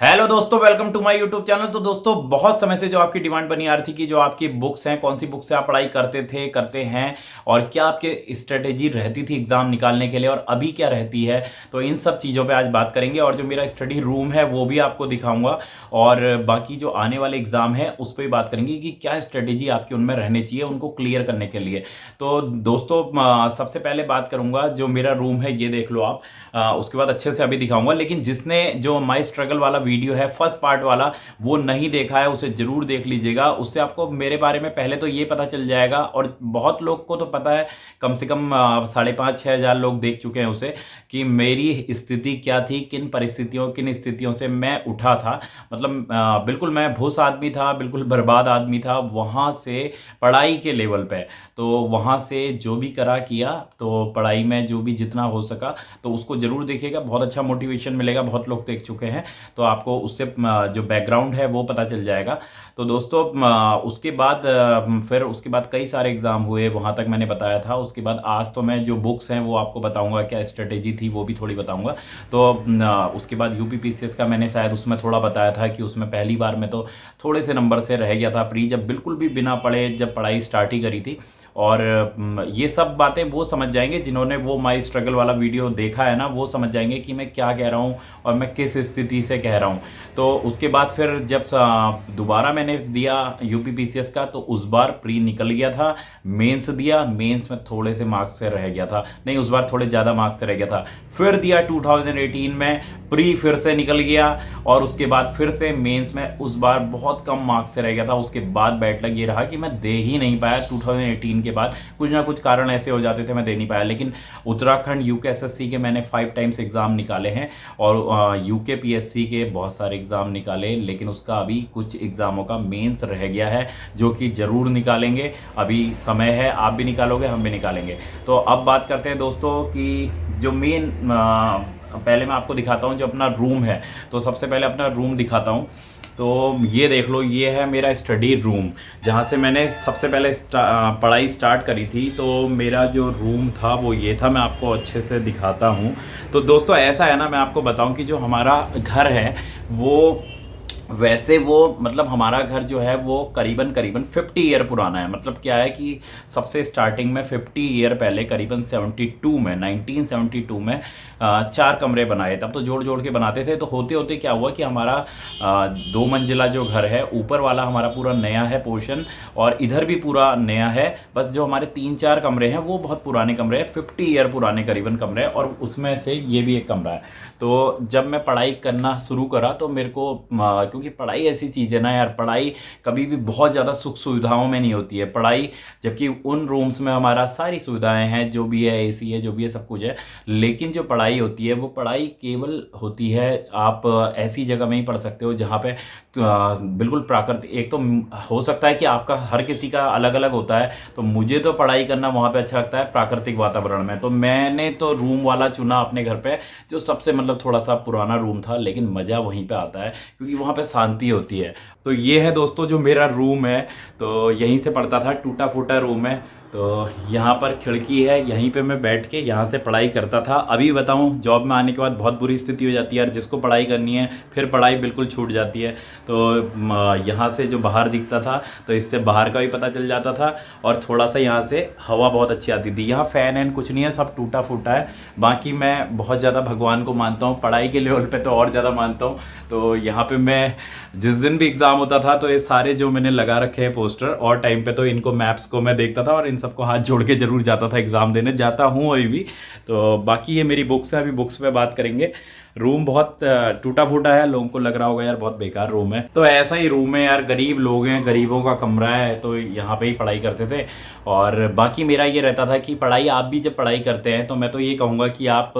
Hello दोस्तों, welcome to my YouTube channel. तो दोस्तों, बहुत समय से जो आपकी डिमांड बनी आ रही थी कि जो आपकी बुक्स हैं, कौन सी बुक से आप पढ़ाई करते थे, करते हैं, और क्या आपके स्ट्रेटेजी रहती थी एग्जाम निकालने के लिए और अभी क्या रहती है। तो इन सब चीज़ों पे आज बात करेंगे और जो मेरा स्टडी रूम है वो भी आपको दिखाऊंगा और बाकी जो आने वाले एग्जाम है उस पर भी बात करेंगे कि क्या स्ट्रेटेजी आपकी उनमें रहनी चाहिए उनको क्लियर करने के लिए। तो दोस्तों, सबसे पहले बात करूंगा जो मेरा रूम है ये देख लो आप। उसके बाद अच्छे से अभी दिखाऊंगा, लेकिन जिसने जो माई स्ट्रगल वाला वीडियो है फर्स्ट पार्ट वाला वो नहीं देखा है उसे जरूर देख लीजिएगा। उससे आपको मेरे बारे में पहले तो ये पता चल जाएगा, और बहुत लोग को तो पता है, कम से कम 5,500-6,000 लोग देख चुके हैं उसे, कि मेरी स्थिति क्या थी, किन स्थितियों से मैं उठा था। मतलब बिल्कुल मैं भूस आदमी था, बिल्कुल बर्बाद आदमी था, वहां से पढ़ाई के लेवल पे। तो वहां से जो भी करा किया, तो पढ़ाई में जो भी जितना हो सका तो उसको जरूर देखिएगा, बहुत अच्छा मोटिवेशन मिलेगा। बहुत लोग देख चुके हैं तो आपको उससे जो बैकग्राउंड है वो पता चल जाएगा। तो दोस्तों, उसके बाद फिर उसके बाद कई सारे एग्जाम हुए, वहां तक मैंने बताया था। उसके बाद आज तो मैं जो बुक्स हैं वो आपको बताऊंगा, क्या स्ट्रेटेजी थी वो भी थोड़ी बताऊंगा। तो उसके बाद यूपीपीसीएस का मैंने शायद उसमें थोड़ा बताया था कि उसमें पहली बार में तो थोड़े से नंबर से रह गया था प्री, जब बिल्कुल भी बिना पढ़े जब पढ़ाई स्टार्ट ही करी थी। और ये सब बातें वो समझ जाएंगे जिन्होंने वो माई स्ट्रगल वाला वीडियो देखा है ना, वो समझ जाएंगे कि मैं क्या कह रहा हूँ और मैं किस स्थिति से कह रहा हूँ। तो उसके बाद फिर जब दोबारा मैंने दिया यूपीपीसीएस का, तो उस बार प्री निकल गया था। मेंस दिया, मेंस में थोड़े से मार्क्स से रह गया था, नहीं उस बार थोड़े ज़्यादा मार्क्स से रह गया था। फिर दिया 2018 में, प्री फिर से निकल गया, और उसके बाद फिर से मेंस में उस बार बहुत कम मार्क्स से रह गया था। उसके बाद बैकलॉग ये रहा कि मैं दे ही नहीं पाया। 2018 के बाद कुछ ना कुछ कारण ऐसे हो जाते थे, मैं दे नहीं पाया। लेकिन उत्तराखंड यूकेएसएससी के मैंने 5 टाइम्स एग्जाम निकाले हैं, और यूके पीएससी के बहुत सारे एग्जाम निकाले, लेकिन उसका अभी कुछ एग्जामों का मेंस रह गया है जो कि जरूर निकालेंगे। अभी समय है, आप भी निकालोगे, हम भी निकालेंगे। तो अब बात करते हैं दोस्तों कि जो मेन, पहले मैं आपको दिखाता हूँ जो अपना रूम है। तो सबसे पहले अपना रूम दिखाता हूँ। तो ये देख लो, ये है मेरा स्टडी रूम, जहाँ से मैंने सबसे पहले पढ़ाई स्टार्ट करी थी। तो मेरा जो रूम था वो ये था, मैं आपको अच्छे से दिखाता हूँ। तो दोस्तों, ऐसा है ना, मैं आपको बताऊँ कि जो हमारा घर है वो, वैसे वो मतलब हमारा घर जो है वो करीबन करीबन 50 ईयर पुराना है। मतलब क्या है कि सबसे स्टार्टिंग में 50 ईयर पहले, करीबन 72 में, 1972 में 4 कमरे बनाए। तब तो जोड़ जोड़ के बनाते थे। तो होते होते क्या हुआ कि हमारा 2 मंजिला जो घर है, ऊपर वाला हमारा पूरा नया है पोर्शन, और इधर भी पूरा नया है। बस जो हमारे 3-4 कमरे हैं वो बहुत पुराने कमरे हैं, 50 ईयर पुराने करीबन कमरे हैं, और उसमें से ये भी एक कमरा है। तो जब मैं पढ़ाई करना शुरू करा तो मेरे को, क्योंकि पढ़ाई ऐसी चीज़ है ना यार, पढ़ाई कभी भी बहुत ज़्यादा सुख सुविधाओं में नहीं होती है पढ़ाई। जबकि उन रूम्स में हमारा सारी सुविधाएं हैं, जो भी है, एसी है, जो भी है, सब कुछ है। लेकिन जो पढ़ाई होती है वो पढ़ाई केवल होती है, आप ऐसी जगह में ही पढ़ सकते हो जहाँ पे बिल्कुल प्राकृतिक, एक तो हो सकता है कि आपका हर किसी का अलग अलग होता है। तो मुझे तो पढ़ाई करना वहाँ पे अच्छा लगता है प्राकृतिक वातावरण में। तो मैंने तो रूम वाला चुना अपने घर पे, जो सबसे मतलब थोड़ा सा पुराना रूम था, लेकिन मज़ा वहीं पे आता है क्योंकि वहाँ पे शांति होती है। तो ये है दोस्तों जो मेरा रूम है। तो यहीं से पढ़ता था, टूटा फूटा रूम है। तो यहाँ पर खिड़की है, यहीं पे मैं बैठ के यहाँ से पढ़ाई करता था। अभी बताऊँ, जॉब में आने के बाद बहुत बुरी स्थिति हो जाती है यार, जिसको पढ़ाई करनी है फिर पढ़ाई बिल्कुल छूट जाती है। तो यहाँ से जो बाहर दिखता था, तो इससे बाहर का भी पता चल जाता था, और थोड़ा सा यहाँ से हवा बहुत अच्छी आती थी। यहाँ फ़ैन एन कुछ नहीं है, सब टूटा फूटा है। बाकी मैं बहुत ज़्यादा भगवान को मानता हूँ, पढ़ाई के लेवल पे तो और ज़्यादा मानता हूँ। तो यहाँ पे मैं जिस दिन भी एग्ज़ाम होता था तो ये सारे जो मैंने लगा रखे हैं पोस्टर, और टाइम पे तो इनको मैप्स को मैं देखता था और इन सबको हाथ जोड़ के जरूर जाता था, एग्ज़ाम देने जाता हूँ अभी भी। तो बाकी ये मेरी बुक्स है, अभी बुक्स पे बात करेंगे। रूम बहुत टूटा फूटा है, लोगों को लग रहा होगा यार बहुत बेकार रूम है। तो ऐसा ही रूम है यार, गरीब लोग हैं, गरीबों का कमरा है, तो यहाँ पे ही पढ़ाई करते थे। और बाकी मेरा ये रहता था कि पढ़ाई, आप भी जब पढ़ाई करते हैं तो मैं तो ये कहूँगा कि आप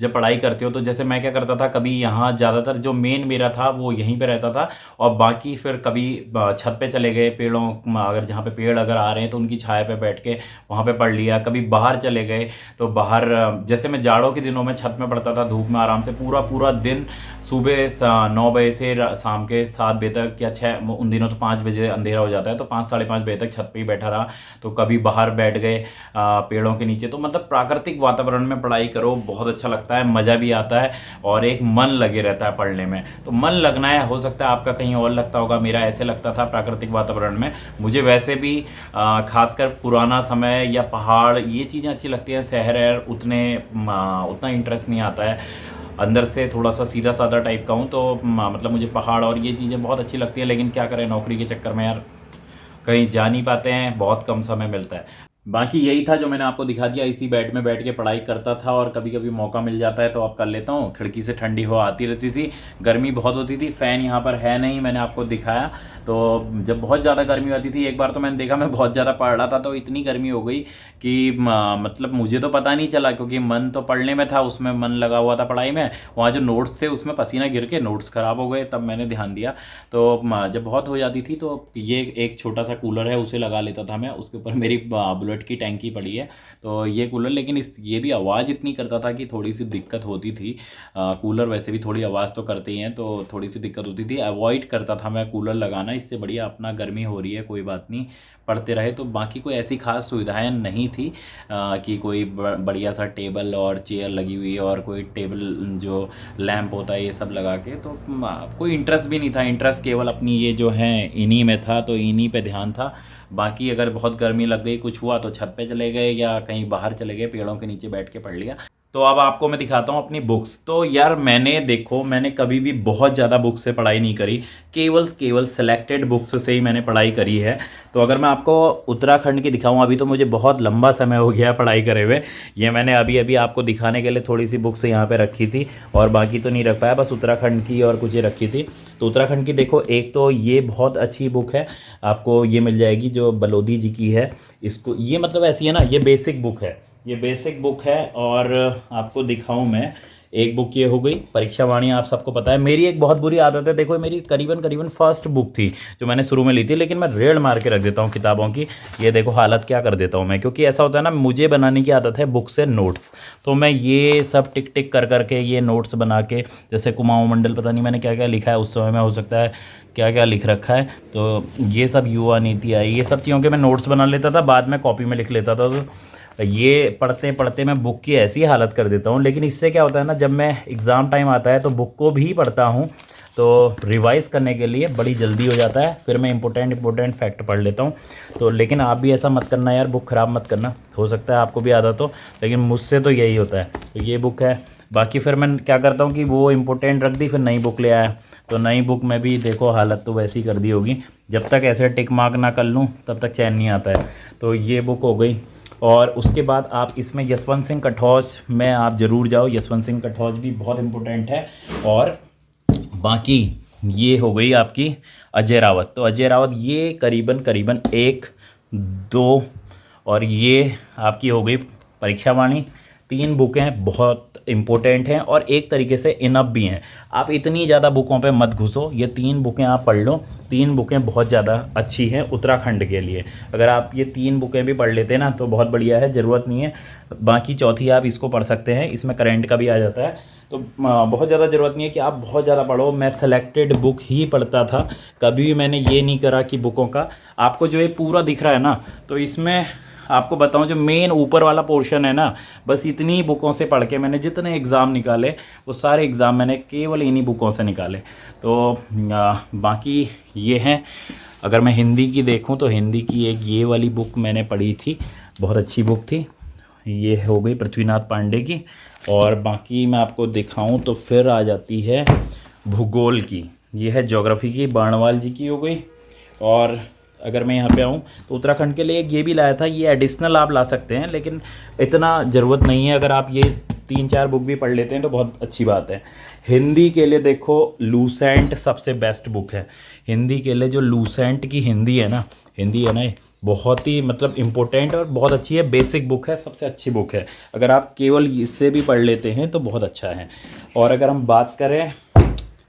जब पढ़ाई करते हो तो जैसे मैं क्या करता था, कभी यहाँ ज़्यादातर जो मेन मेरा था वो यहीं पे रहता था, और बाकी फिर कभी छत पे चले गए, पेड़ों, अगर जहाँ पे पेड़ अगर आ रहे हैं तो उनकी छाया पे बैठ के वहाँ पे पढ़ लिया। कभी बाहर चले गए तो बाहर, जैसे मैं जाड़ों के दिनों में छत में पढ़ता था, धूप में आराम से पूरा पूरा दिन सुबह 9 बजे से शाम के 7 बजे तक या 6, उन दिनों तो 5 बजे अंधेरा हो जाता है, तो 5 साढ़े 5 बजे तक छत पे ही बैठा रहा। तो कभी बाहर बैठ गए पेड़ों के नीचे। तो मतलब प्राकृतिक वातावरण में पढ़ाई करो, बहुत अच्छा लगता है, मज़ा भी आता है और एक मन लगे रहता है पढ़ने में। तो मन लगना है, हो सकता है आपका कहीं और लगता होगा, मेरा ऐसे लगता था प्राकृतिक वातावरण में। मुझे वैसे भी खासकर पुराना समय या पहाड़ ये चीज़ें अच्छी लगती हैं। शहर है उतना इंटरेस्ट नहीं आता है, अंदर से थोड़ा सा सीधा साधा टाइप का हूँ। तो मतलब मुझे पहाड़ और ये चीज़ें बहुत अच्छी लगती हैं, लेकिन क्या करें, नौकरी के चक्कर में यार कहीं जा नहीं पाते हैं, बहुत कम समय मिलता है। बाकी यही था जो मैंने आपको दिखा दिया। इसी बेड में बैठ के पढ़ाई करता था और कभी कभी मौका मिल जाता है तो अब कर लेता हूँ। खिड़की से ठंडी हवा आती रहती थी, गर्मी बहुत होती थी, फ़ैन यहाँ पर है नहीं, मैंने आपको दिखाया। तो जब बहुत ज़्यादा गर्मी होती थी, एक बार तो मैंने देखा मैं बहुत ज़्यादा पढ़ रहा था तो इतनी गर्मी हो गई कि मतलब मुझे तो पता नहीं चला, क्योंकि मन तो पढ़ने में था, उसमें मन लगा हुआ था पढ़ाई में। वहाँ जो नोट्स थे उसमें पसीना गिर के नोट्स ख़राब हो गए, तब मैंने ध्यान दिया। तो जब बहुत हो जाती थी तो ये एक छोटा सा कूलर है, उसे लगा लेता था मैं, उसके ऊपर मेरी बुलेट की टैंकी पड़ी है तो ये कूलर। लेकिन ये भी आवाज़ इतनी करता था कि थोड़ी सी दिक्कत होती थी। कूलर वैसे भी थोड़ी आवाज़ तो करते ही हैं, तो थोड़ी सी दिक्कत होती थी। अवॉइड करता था मैं कूलर लगाना, इससे बढ़िया अपना गर्मी हो रही है कोई बात नहीं, पढ़ते रहे। तो बाकी कोई ऐसी खास सुविधाएं नहीं थी कि कोई बढ़िया सा टेबल और चेयर लगी हुई और कोई टेबल जो लैंप होता है ये सब लगा के। तो कोई इंटरेस्ट भी नहीं था, इंटरेस्ट केवल अपनी ये जो है इन्हीं में था, तो इन्हीं पे ध्यान था। बाकी अगर बहुत गर्मी लग गई, कुछ हुआ तो छत पे चले गए या कहीं बाहर चले गए, पेड़ों के नीचे बैठ के पढ़ लिया। तो अब आपको मैं दिखाता हूँ अपनी बुक्स। तो यार मैंने कभी भी बहुत ज़्यादा बुक्स से पढ़ाई नहीं करी, केवल सेलेक्टेड बुक्स से ही मैंने पढ़ाई करी है। तो अगर मैं आपको उत्तराखंड की दिखाऊं, अभी तो मुझे बहुत लंबा समय हो गया पढ़ाई करे हुए। ये मैंने अभी अभी आपको दिखाने के लिए थोड़ी सी बुक्स यहाँ पे रखी थी और बाकी तो नहीं रख पाया, बस उत्तराखंड की और कुछ ही रखी थी। तो उत्तराखंड की देखो, एक तो ये बहुत अच्छी बुक है, आपको ये मिल जाएगी जो बलोदी जी की है। इसको ये मतलब ऐसी है ना, ये बेसिक बुक है, ये बेसिक बुक है। और आपको दिखाऊं मैं, एक बुक ये हो गई परीक्षा वाणी, आप सबको पता है। मेरी एक बहुत बुरी आदत है, देखो मेरी करीबन फर्स्ट बुक थी जो मैंने शुरू में ली थी, लेकिन मैं रेड़ मार के रख देता हूँ किताबों की। ये देखो हालत क्या कर देता हूँ मैं, क्योंकि ऐसा होता है ना, मुझे बनाने की आदत है बुक से नोट्स। तो मैं ये सब टिक टिक कर करके ये नोट्स बना के, जैसे कुमाऊं मंडल, पता नहीं मैंने क्या क्या लिखा है उस समय में, हो सकता है क्या क्या लिख रखा है। तो ये सब युवा नीति आई, ये सब चीज़ों के मैं नोट्स बना लेता था, बाद में कॉपी में लिख लेता था। तो ये पढ़ते पढ़ते मैं बुक की ऐसी हालत कर देता हूँ। लेकिन इससे क्या होता है ना, जब मैं एग्ज़ाम टाइम आता है तो बुक को भी पढ़ता हूँ, तो रिवाइज़ करने के लिए बड़ी जल्दी हो जाता है, फिर मैं इंपॉर्टेंट फैक्ट पढ़ लेता हूँ। तो लेकिन आप भी ऐसा मत करना यार, बुक ख़राब मत करना, हो सकता है आपको भी आदत हो, लेकिन मुझसे तो यही होता है। तो ये बुक है। बाकी फिर मैं क्या करता हूँ कि वो इम्पोर्टेंट रख दी, फिर नई बुक ले आया। तो नई बुक में भी देखो हालत तो वैसी कर दी होगी, जब तक ऐसे टिक मार्क ना कर लूँ तब तक चैन नहीं आता है। तो ये बुक हो गई। और उसके बाद आप इसमें यशवंत सिंह कठौज में आप ज़रूर जाओ, यशवंत सिंह कठौज भी बहुत इम्पोर्टेंट है। और बाकी ये हो गई आपकी अजय रावत। तो अजय रावत ये करीबन 1, 2 और ये आपकी हो गई परीक्षा वाणी। 3 बुकें बहुत इम्पोर्टेंट हैं और एक तरीके से इनफ भी हैं। आप इतनी ज़्यादा बुकों पे मत घुसो, ये 3 बुकें आप पढ़ लो। 3 बुकें बहुत ज़्यादा अच्छी हैं उत्तराखंड के लिए। अगर आप ये 3 बुकें भी पढ़ लेते हैं ना तो बहुत बढ़िया है, ज़रूरत नहीं है बाकी चौथी आप इसको पढ़ सकते हैं, इसमें करंट का भी आ जाता है। तो बहुत ज़्यादा ज़रूरत नहीं है कि आप बहुत ज़्यादा पढ़ो। मैं सेलेक्टेड बुक ही पढ़ता था, कभी भी मैंने ये नहीं करा कि बुकों का आपको जो ये पूरा दिख रहा है ना, तो इसमें आपको बताऊं जो मेन ऊपर वाला पोर्शन है ना, बस इतनी बुकों से पढ़ के मैंने जितने एग्ज़ाम निकाले वो सारे एग्ज़ाम मैंने केवल इन्हीं बुकों से निकाले। तो बाकी ये हैं। अगर मैं हिंदी की देखूं तो हिंदी की एक ये वाली बुक मैंने पढ़ी थी, बहुत अच्छी बुक थी, ये हो गई पृथ्वीनाथ पांडे की। और बाकी मैं आपको दिखाऊं तो फिर आ जाती है भूगोल की, ये है ज्योग्राफी की, बाणवाल जी की हो गई। और अगर मैं यहाँ पे आऊँ तो उत्तराखंड के लिए ये भी लाया था, ये एडिशनल आप ला सकते हैं, लेकिन इतना ज़रूरत नहीं है। अगर आप ये 3-4 बुक भी पढ़ लेते हैं तो बहुत अच्छी बात है। हिंदी के लिए देखो लूसेंट सबसे बेस्ट बुक है। हिंदी के लिए जो लूसेंट की हिंदी है ना ये बहुत ही मतलब इम्पोर्टेंट और बहुत अच्छी है, बेसिक बुक है, सबसे अच्छी बुक है। अगर आप केवल इससे भी पढ़ लेते हैं तो बहुत अच्छा है। और अगर हम बात करें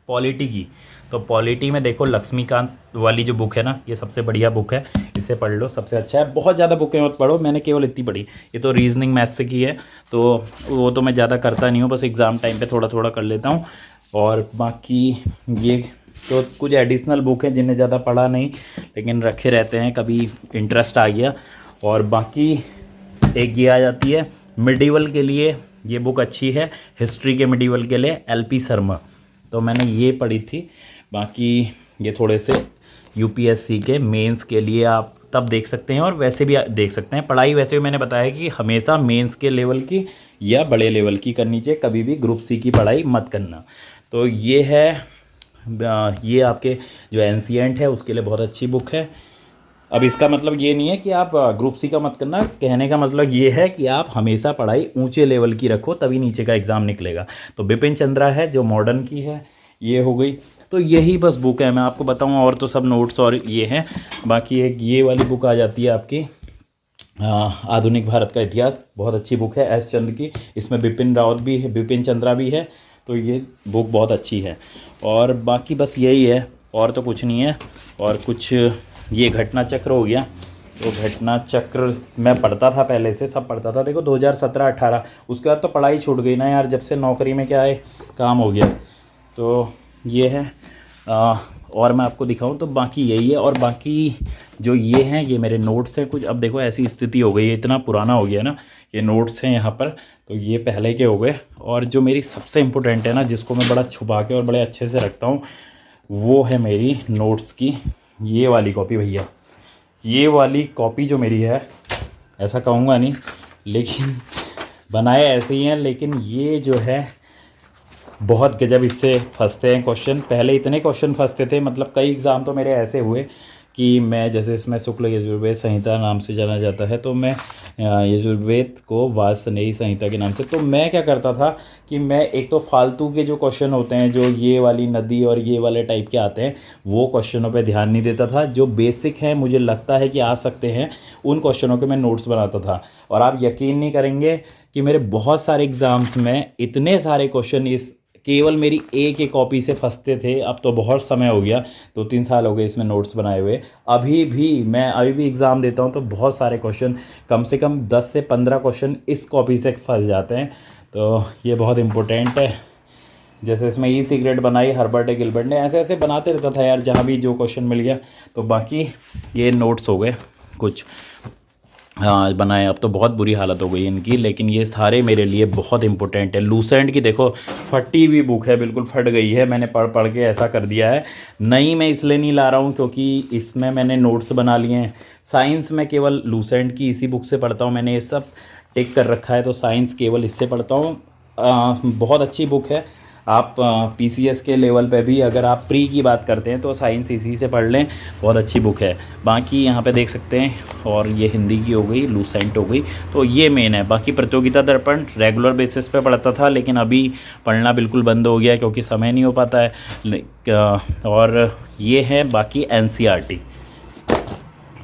पॉलिटी की। तो पॉलिटी में देखो लक्ष्मीकांत वाली जो बुक है ना, ये सबसे बढ़िया बुक है, इसे पढ़ लो, सबसे अच्छा है। बहुत ज़्यादा बुकें मत पढ़ो, मैंने केवल इतनी पढ़ी। ये तो रीजनिंग मैथ से की है, तो वो तो मैं ज़्यादा करता नहीं हूँ, बस एग्ज़ाम टाइम पे थोड़ा थोड़ा कर लेता हूँ। और बाकी ये तो कुछ एडिशनल बुक हैं जिन्हें ज़्यादा पढ़ा नहीं, लेकिन रखे रहते हैं, कभी इंटरेस्ट आ गया। और बाकी एक ये आ जाती है मिडिवल के लिए, ये बुक अच्छी है, हिस्ट्री के मिडिवल के लिए, LP शर्मा, तो मैंने ये पढ़ी थी। बाकी ये थोड़े से UPSC के मेंस के लिए आप तब देख सकते हैं और वैसे भी देख सकते हैं। पढ़ाई वैसे भी मैंने बताया कि हमेशा मेंस के लेवल की या बड़े लेवल की करनी चाहिए, कभी भी ग्रुप C की पढ़ाई मत करना। तो ये है, ये आपके जो एंशिएंट है उसके लिए बहुत अच्छी बुक है। अब इसका मतलब ये नहीं है कि आप ग्रुप C का मत करना, कहने का मतलब ये है कि आप हमेशा पढ़ाई ऊंचे लेवल की रखो, तभी नीचे का एग्ज़ाम निकलेगा। तो बिपिन चंद्रा है जो मॉडर्न की है, ये हो गई। तो यही बस बुक है, मैं आपको बताऊँ, और तो सब नोट्स और ये हैं। बाकी एक ये वाली बुक आ जाती है आपकी आधुनिक भारत का इतिहास, बहुत अच्छी बुक है S चंद्र की, इसमें बिपिन रावत भी है, बिपिन चंद्रा भी है, तो ये बुक बहुत अच्छी है। और बाकी बस यही है, और तो कुछ नहीं है। और कुछ ये घटना चक्र हो गया, तो घटना चक्र मैं पढ़ता था पहले से, सब पढ़ता था, देखो 2017-18, उसके बाद तो पढ़ाई छूट गई ना यार, जब से नौकरी में क्या है काम हो गया। तो ये है और मैं आपको दिखाऊं तो बाकी यही है। और बाकी जो ये हैं ये मेरे नोट्स हैं कुछ। अब देखो ऐसी स्थिति हो गई है, इतना पुराना हो गया ना, ये नोट्स हैं यहाँ पर, तो ये पहले के हो गए। और जो मेरी सबसे इम्पोर्टेंट है ना, जिसको मैं बड़ा छुपा के और बड़े अच्छे से रखता हूँ, वो है मेरी नोट्स की ये वाली कॉपी। भैया ये वाली कॉपी जो मेरी है, ऐसा कहूँगा नहीं, लेकिन बनाए ऐसे ही हैं, लेकिन ये जो है बहुत गजब इससे फंसते हैं क्वेश्चन। पहले इतने क्वेश्चन फंसते थे, मतलब कई एग्ज़ाम तो मेरे ऐसे हुए कि मैं, जैसे इसमें शुक्ल यजुर्वेद संहिता नाम से जाना जाता है, तो मैं यजुर्वेद को वाजस्नेयी संहिता के नाम से, तो मैं क्या करता था कि मैं एक तो फालतू के जो क्वेश्चन होते हैं, जो ये वाली नदी और ये वाले टाइप के आते हैं, वो क्वेश्चनों पे ध्यान नहीं देता था। जो बेसिक हैं, मुझे लगता है कि आ सकते हैं, उन क्वेश्चनों के मैं नोट्स बनाता था। और आप यकीन नहीं करेंगे कि मेरे बहुत सारे एग्ज़ाम्स में इतने सारे क्वेश्चन इस केवल मेरी एक ही कॉपी से फंसते थे। अब तो बहुत समय हो गया, 2-3 साल हो गए इसमें नोट्स बनाए हुए। अभी भी एग्ज़ाम देता हूँ तो बहुत सारे क्वेश्चन, कम से कम 10 से 15 क्वेश्चन इस कॉपी से फंस जाते हैं। तो ये बहुत इम्पोर्टेंट है। जैसे इसमें ई सिगरेट बनाई हर्बर्ट गिलबर्ट ने, ऐसे ऐसे बनाते रहता था यार, जहाँ भी जो क्वेश्चन मिल गया। तो बाकी ये नोट्स हो गए कुछ हाँ बनाए। अब तो बहुत बुरी हालत हो गई इनकी, लेकिन ये सारे मेरे लिए बहुत इंपॉर्टेंट है। लूसेंट की देखो फटी हुई बुक है, बिल्कुल फट गई है, मैंने पढ़ पढ़ के ऐसा कर दिया है। नई मैं इसलिए नहीं ला रहा हूँ क्योंकि इसमें मैंने नोट्स बना लिए हैं। साइंस में केवल लूसेंट की इसी बुक से पढ़ता हूँ, मैंने ये सब टिक कर रखा है, तो साइंस केवल इससे पढ़ता हूँ। बहुत अच्छी बुक है। आप PCS के लेवल पे भी अगर आप प्री की बात करते हैं तो साइंस इसी से पढ़ लें, बहुत अच्छी बुक है। बाकी यहाँ पे देख सकते हैं, और ये हिंदी की हो गई, लूसेंट हो गई, तो ये मेन है। बाकी प्रतियोगिता दर्पण रेगुलर बेसिस पे पढ़ता था, लेकिन अभी पढ़ना बिल्कुल बंद हो गया है क्योंकि समय नहीं हो पाता है। और ये है बाकी NCERT,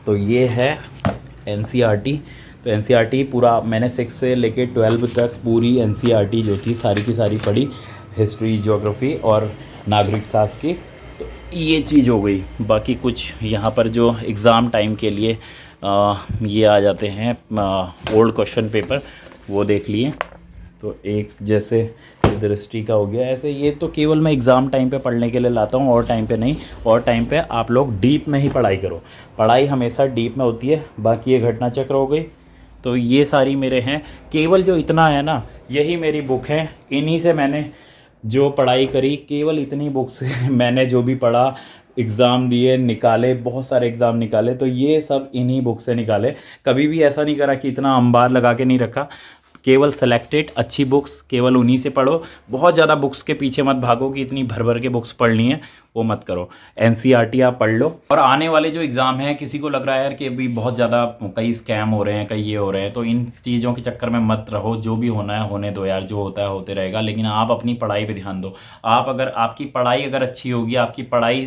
तो ये है NCERT। तो NCERT पूरा मैंने 6 से लेके 12 तक पूरी NCERT जो थी सारी की सारी पढ़ी, हिस्ट्री, ज्योग्राफी और नागरिक शास्त्र की। तो ये चीज़ हो गई। बाकी कुछ यहाँ पर जो एग्ज़ाम टाइम के लिए ये आ जाते हैं ओल्ड क्वेश्चन पेपर, वो देख लिए। तो एक जैसे दृष्टि का हो गया, ऐसे ये तो केवल मैं एग्ज़ाम टाइम पे पढ़ने के लिए लाता हूँ, और टाइम पे नहीं। और टाइम पे आप लोग डीप में ही पढ़ाई करो, पढ़ाई हमेशा डीप में होती है। बाकी ये घटना चक्र हो गई, तो ये सारी मेरे हैं। केवल जो इतना है ना, यही मेरी बुक है, इन्हीं से मैंने जो पढ़ाई करी, केवल इतनी बुक से मैंने जो भी पढ़ा, एग्ज़ाम दिए, निकाले, बहुत सारे एग्ज़ाम निकाले, तो ये सब इन्हीं बुक से निकाले। कभी भी ऐसा नहीं करा कि इतना अंबार लगा के नहीं रखा, केवल सेलेक्टेड अच्छी बुक्स केवल उन्हीं से पढ़ो। बहुत ज़्यादा बुक्स के पीछे मत भागो कि इतनी भर भर के बुक्स पढ़नी है, वो मत करो। एनसीईआरटी आप पढ़ लो। और आने वाले जो एग्ज़ाम हैं, किसी को लग रहा है यार कि अभी बहुत ज़्यादा कई स्कैम हो रहे हैं, कई ये हो रहे हैं, तो इन चीज़ों के चक्कर में मत रहो। जो भी होना है होने दो यार, जो होता है होते रहेगा, लेकिन आप अपनी पढ़ाई पे ध्यान दो। आप अगर आपकी पढ़ाई अगर अच्छी होगी, आपकी पढ़ाई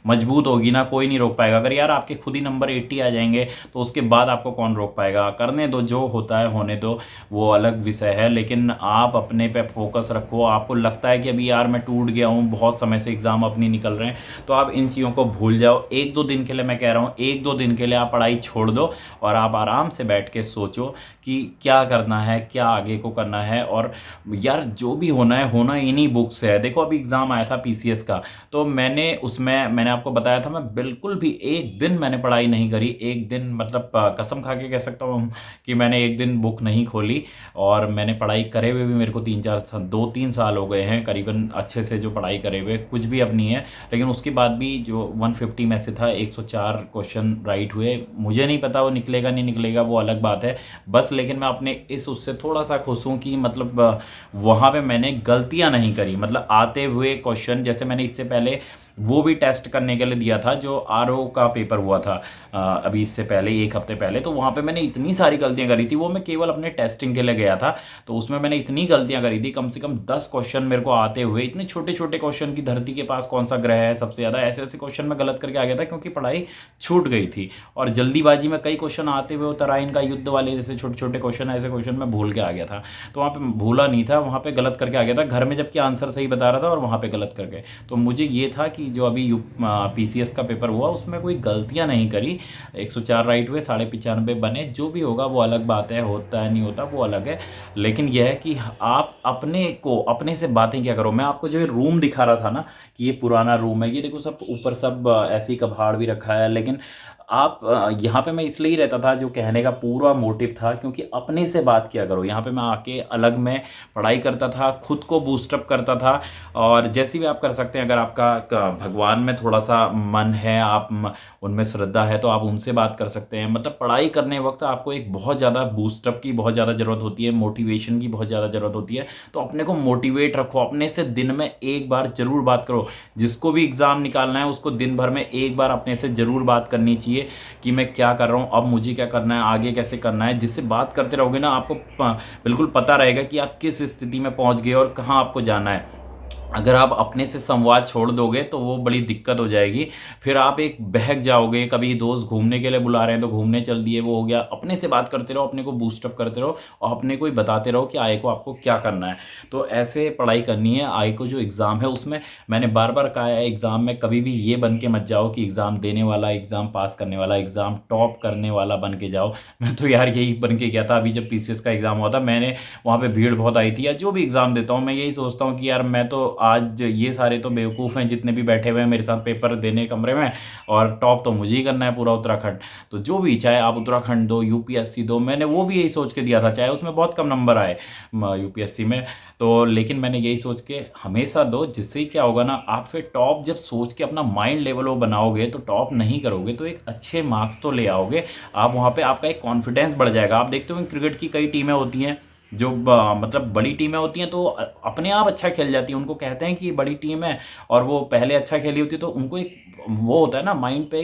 मजबूत होगी ना, कोई नहीं रोक पाएगा। अगर यार आपके खुद ही नंबर 80 आ जाएंगे तो उसके बाद आपको कौन रोक पाएगा। करने दो, जो होता है होने दो, वो अलग विषय है, लेकिन आप अपने पे फोकस रखो। आपको लगता है कि अभी यार मैं टूट गया हूँ, बहुत समय से एग्ज़ाम अपनी निकल रहे हैं, तो आप इन चीज़ों को भूल जाओ। एक दो दिन के लिए मैं कह रहा हूँ, एक दो दिन के लिए आप पढ़ाई छोड़ दो और आप आराम से बैठ के सोचो कि क्या करना है, क्या आगे को करना है। और यार जो भी होना है होना इन्हीं बुक से है। देखो अभी एग्ज़ाम आया था पीसीएस का, तो मैंने आपको बताया था, मैं बिल्कुल भी एक दिन मैंने पढ़ाई नहीं करी। एक दिन मतलब कसम खा के कह सकता हूँ कि मैंने एक दिन बुक नहीं खोली। और मैंने पढ़ाई करे हुए भी मेरे को 2-3 साल हो गए हैं करीबन, अच्छे से जो पढ़ाई करे हुए, कुछ भी अब नहीं है। लेकिन उसके बाद भी जो 150 में से था, 104 क्वेश्चन राइट हुए। मुझे नहीं पता वो निकलेगा नहीं निकलेगा, वो अलग बात है बस। लेकिन मैं अपने इस उससे थोड़ा सा खुश हूँ कि मतलब वहाँ पे मैंने गलतियाँ नहीं करी। मतलब आते हुए क्वेश्चन, जैसे मैंने इससे पहले वो भी टेस्ट करने के लिए दिया था, जो आरओ का पेपर हुआ था अभी इससे पहले 1 हफ्ते पहले, तो वहाँ पे मैंने इतनी सारी गलतियाँ करी थी। वो मैं केवल अपने टेस्टिंग के लिए गया था, तो उसमें मैंने इतनी गलतियाँ करी थी, कम से कम 10 क्वेश्चन मेरे को आते हुए। इतने छोटे छोटे क्वेश्चन की धरती के पास कौन सा ग्रह है सबसे ज़्यादा, ऐसे ऐसे क्वेश्चन में गलत करके आ गया था, क्योंकि पढ़ाई छूट गई थी। और जल्दीबाजी में कई क्वेश्चन आते हुए, उत्तरायण का युद्ध वाले जैसे छोटे छोटे क्वेश्चन, ऐसे क्वेश्चन मैं भूल के आ गया था। तो वहाँ पे भूला नहीं था, वहाँ पे गलत करके आ गया था घर में, जबकि आंसर सही बता रहा था और वहाँ पे गलत करके। तो मुझे ये था कि जो अभी पीसीएस का पेपर हुआ उसमें कोई गलतियां नहीं करी। 104 राइट हुए, 95.5 बने। जो भी होगा वो अलग बात है, होता है नहीं होता वो अलग है। लेकिन यह है कि आप अपने को, अपने से बातें क्या करो। मैं आपको जो ये रूम दिखा रहा था ना, कि ये पुराना रूम है, ये देखो सब ऊपर सब ऐसी कबाड़ भी रखा है, लेकिन आप यहाँ पे मैं इसलिए ही रहता था, जो कहने का पूरा मोटिव था, क्योंकि अपने से बात किया करो। यहाँ पे मैं आके अलग में पढ़ाई करता था, खुद को बूस्टअप करता था। और जैसे भी आप कर सकते हैं, अगर आपका भगवान में थोड़ा सा मन है, आप उनमें श्रद्धा है, तो आप उनसे बात कर सकते हैं। मतलब पढ़ाई करने वक्त आपको एक बहुत ज़्यादा बूस्टअप की बहुत ज़्यादा ज़रूरत होती है, मोटिवेशन की बहुत ज़्यादा ज़रूरत होती है। तो अपने को मोटिवेट रखो, अपने से दिन में एक बार ज़रूर बात करो। जिसको भी एग्ज़ाम निकालना है उसको दिन भर में एक बार अपने से ज़रूर बात करनी चाहिए कि मैं क्या कर रहा हूँ, अब मुझे क्या करना है, आगे कैसे करना है। जिससे बात करते रहोगे ना, आपको बिल्कुल पता रहेगा कि आप किस स्थिति में पहुँच गए और कहाँ आपको जाना है। अगर आप अपने से संवाद छोड़ दोगे तो वो बड़ी दिक्कत हो जाएगी। फिर आप एक बहक जाओगे, कभी दोस्त घूमने के लिए बुला रहे हैं तो घूमने चल दिए, वो हो गया। अपने से बात करते रहो, अपने को बूस्टअप करते रहो और अपने को ही बताते रहो कि आगे को आपको क्या करना है। तो ऐसे पढ़ाई करनी है। आगे को जो एग्ज़ाम है उसमें मैंने बार बार कहा है, एग्ज़ाम में कभी भी ये बन के मत जाओ कि एग्ज़ाम देने वाला, एग्ज़ाम पास करने वाला, एग्ज़ाम टॉप करने वाला बन के जाओ। मैं तो यार यही बन के गया था। अभी जब पीसीएस का एग्ज़ाम हुआ था, मैंने वहाँ पे भीड़ बहुत आई थी। या जो भी एग्ज़ाम देता हूँ मैं यही सोचता हूँ कि यार मैं तो आज, ये सारे तो बेवकूफ़ हैं जितने भी बैठे हुए हैं मेरे साथ पेपर देने कमरे में, और टॉप तो मुझे ही करना है पूरा उत्तराखंड। तो जो भी, चाहे आप उत्तराखंड दो, यूपीएससी दो, मैंने वो भी यही सोच के दिया था, चाहे उसमें बहुत कम नंबर आए यूपीएससी में। तो लेकिन मैंने यही सोच के हमेशा दो, जिससे क्या होगा ना, आप फिर टॉप जब सोच के अपना माइंड लेवल वो बनाओगे, तो टॉप नहीं करोगे तो एक अच्छे मार्क्स तो ले आओगे आप। वहाँ पे आपका एक कॉन्फिडेंस बढ़ जाएगा। आप देखते हो क्रिकेट की कई टीमें होती हैं जो मतलब बड़ी टीमें होती हैं, तो अपने आप अच्छा खेल जाती हैं। उनको कहते हैं कि ये बड़ी टीम है, और वो पहले अच्छा खेली होती है, तो उनको एक वो होता है ना माइंड पे,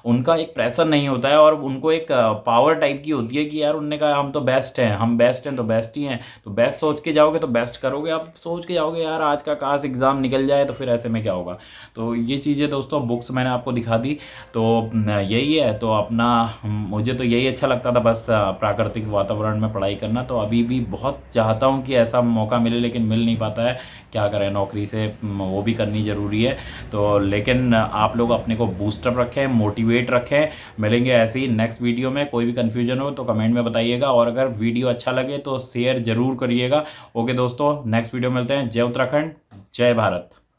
उनका एक प्रेशर नहीं होता है, और उनको एक पावर टाइप की होती है कि यार उनने कहा हम तो बेस्ट हैं, हम बेस्ट हैं तो बेस्ट ही हैं। तो बेस्ट सोच के जाओगे तो बेस्ट करोगे। आप सोच के जाओगे यार आज का काश एग्ज़ाम निकल जाए, तो फिर ऐसे में क्या होगा। तो ये चीज़ें दोस्तों, बुक्स मैंने आपको दिखा दी, तो यही है। तो अपना, मुझे तो यही अच्छा लगता था बस, प्राकृतिक वातावरण में पढ़ाई करना। तो अभी भी बहुत चाहता हूँ कि ऐसा मौका मिले, लेकिन मिल नहीं पाता है। क्या करें, नौकरी से वो भी करनी ज़रूरी है। तो लेकिन आप लोग अपने को बूस्टअप रखें, मोटिवेट रखें। मिलेंगे ऐसे ही नेक्स्ट वीडियो में। कोई भी कन्फ्यूजन हो तो कमेंट में बताइएगा, और अगर वीडियो अच्छा लगे तो शेयर ज़रूर करिएगा। ओके दोस्तों, नेक्स्ट वीडियो मिलते हैं। जय उत्तराखंड, जय भारत।